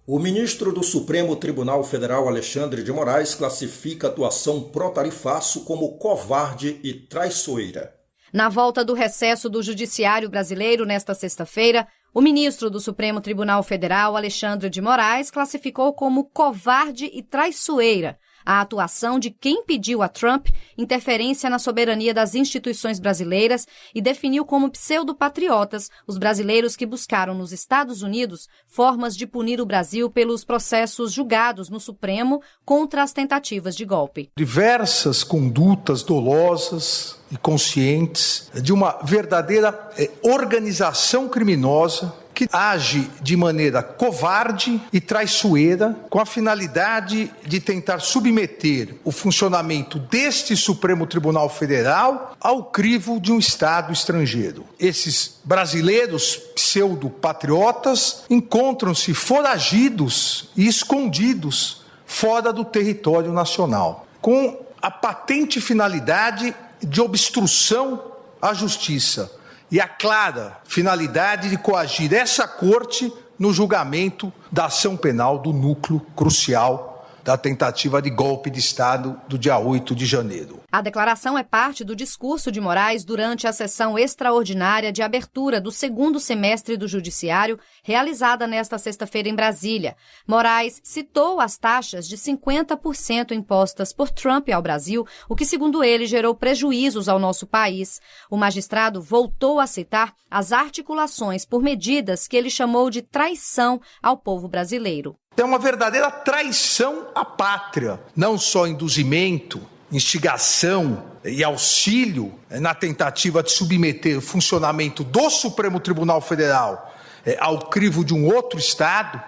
O ministro do Supremo Tribunal Federal, Alexandre de Moraes, classifica a atuação pró-tarifaço como covarde e traiçoeira. Na volta do recesso do Judiciário brasileiro nesta sexta-feira, o ministro do Supremo Tribunal Federal, Alexandre de Moraes, classificou como covarde e traiçoeira a atuação de quem pediu a Trump interferência na soberania das instituições brasileiras e definiu como pseudopatriotas os brasileiros que buscaram nos Estados Unidos formas de punir o Brasil pelos processos julgados no Supremo contra as tentativas de golpe. Diversas condutas dolosas e conscientes de uma verdadeira organização criminosa que age de maneira covarde e traiçoeira com a finalidade de tentar submeter o funcionamento deste Supremo Tribunal Federal ao crivo de um Estado estrangeiro. Esses brasileiros pseudo-patriotas encontram-se foragidos e escondidos fora do território nacional, com a patente finalidade de obstrução à justiça e a clara finalidade de coagir essa corte no julgamento da ação penal do núcleo crucial da tentativa de golpe de Estado do dia 8 de janeiro. A declaração é parte do discurso de Moraes durante a sessão extraordinária de abertura do segundo semestre do Judiciário, realizada nesta sexta-feira em Brasília. Moraes citou as taxas de 50% impostas por Trump ao Brasil, o que, segundo ele, gerou prejuízos ao nosso país. O magistrado voltou a citar as articulações por medidas que ele chamou de traição ao povo brasileiro. É uma verdadeira traição à pátria, não só induzimento, instigação e auxílio na tentativa de submeter o funcionamento do Supremo Tribunal Federal ao crivo de um outro Estado,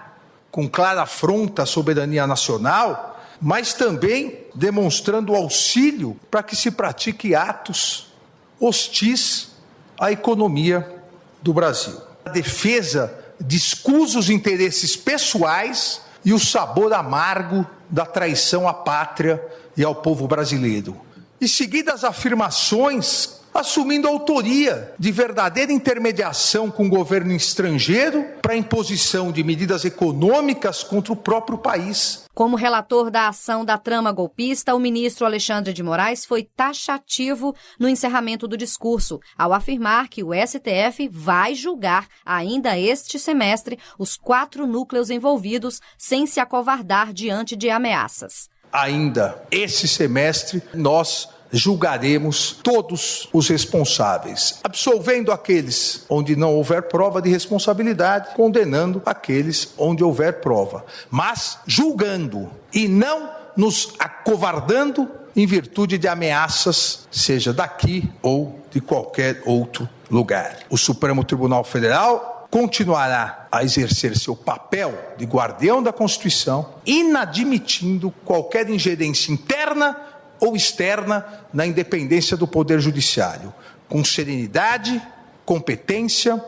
com clara afronta à soberania nacional, mas também demonstrando auxílio para que se pratique atos hostis à economia do Brasil. A defesa de escusos interesses pessoais e o sabor amargo da traição à pátria e ao povo brasileiro. E seguidas afirmações assumindo autoria de verdadeira intermediação com o governo estrangeiro para a imposição de medidas econômicas contra o próprio país. Como relator da ação da trama golpista, o ministro Alexandre de Moraes foi taxativo no encerramento do discurso, ao afirmar que o STF vai julgar ainda este semestre os 4 núcleos envolvidos sem se acovardar diante de ameaças. Ainda esse semestre, nós julgaremos todos os responsáveis, absolvendo aqueles onde não houver prova de responsabilidade, condenando aqueles onde houver prova, mas julgando e não nos acovardando em virtude de ameaças, seja daqui ou de qualquer outro lugar. O Supremo Tribunal Federal continuará a exercer seu papel de guardião da Constituição, inadmitindo qualquer ingerência interna ou externa na independência do Poder Judiciário, com serenidade, competência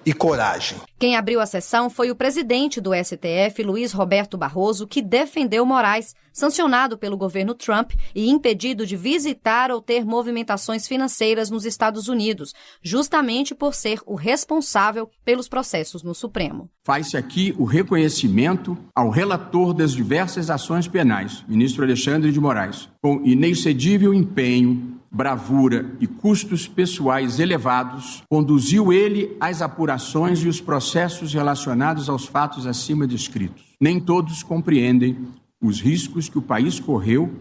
e coragem. Quem abriu a sessão foi o presidente do STF, Luiz Roberto Barroso, que defendeu Moraes, sancionado pelo governo Trump e impedido de visitar ou ter movimentações financeiras nos Estados Unidos, justamente por ser o responsável pelos processos no Supremo. Faz-se aqui o reconhecimento ao relator das diversas ações penais, ministro Alexandre de Moraes, com inexcedível empenho, bravura e custos pessoais elevados, conduziu ele às apurações e os processos relacionados aos fatos acima descritos. Nem todos compreendem os riscos que o país correu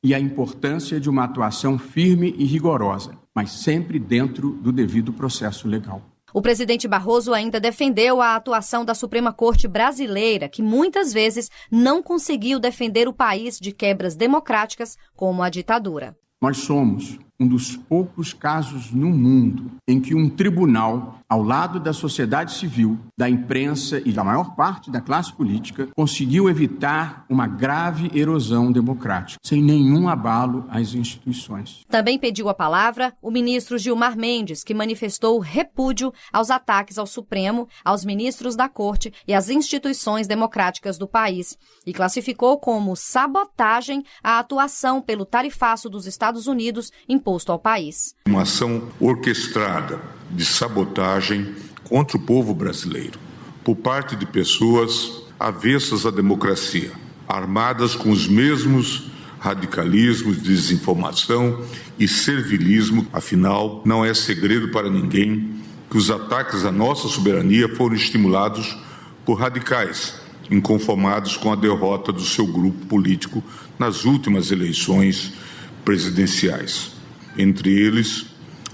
e a importância de uma atuação firme e rigorosa, mas sempre dentro do devido processo legal. O presidente Barroso ainda defendeu a atuação da Suprema Corte brasileira, que muitas vezes não conseguiu defender o país de quebras democráticas como a ditadura. Nós somos um dos poucos casos no mundo em que um tribunal, ao lado da sociedade civil, da imprensa e da maior parte da classe política, conseguiu evitar uma grave erosão democrática, sem nenhum abalo às instituições. Também pediu a palavra o ministro Gilmar Mendes, que manifestou repúdio aos ataques ao Supremo, aos ministros da Corte e às instituições democráticas do país, e classificou como sabotagem a atuação pelo tarifaço dos Estados Unidos imposto ao país. Uma ação orquestrada de sabotagem contra o povo brasileiro, por parte de pessoas avessas à democracia, armadas com os mesmos radicalismos, desinformação e servilismo. Afinal, não é segredo para ninguém que os ataques à nossa soberania foram estimulados por radicais inconformados com a derrota do seu grupo político nas últimas eleições presidenciais. Entre eles,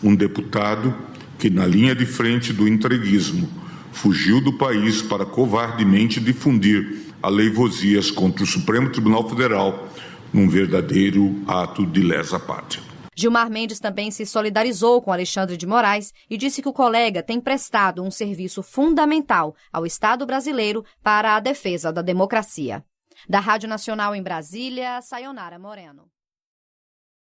um deputado que, na linha de frente do entreguismo, fugiu do país para covardemente difundir aleivosias contra o Supremo Tribunal Federal num verdadeiro ato de lesa pátria. Gilmar Mendes também se solidarizou com Alexandre de Moraes e disse que o colega tem prestado um serviço fundamental ao Estado brasileiro para a defesa da democracia. Da Rádio Nacional em Brasília, Sayonara Moreno.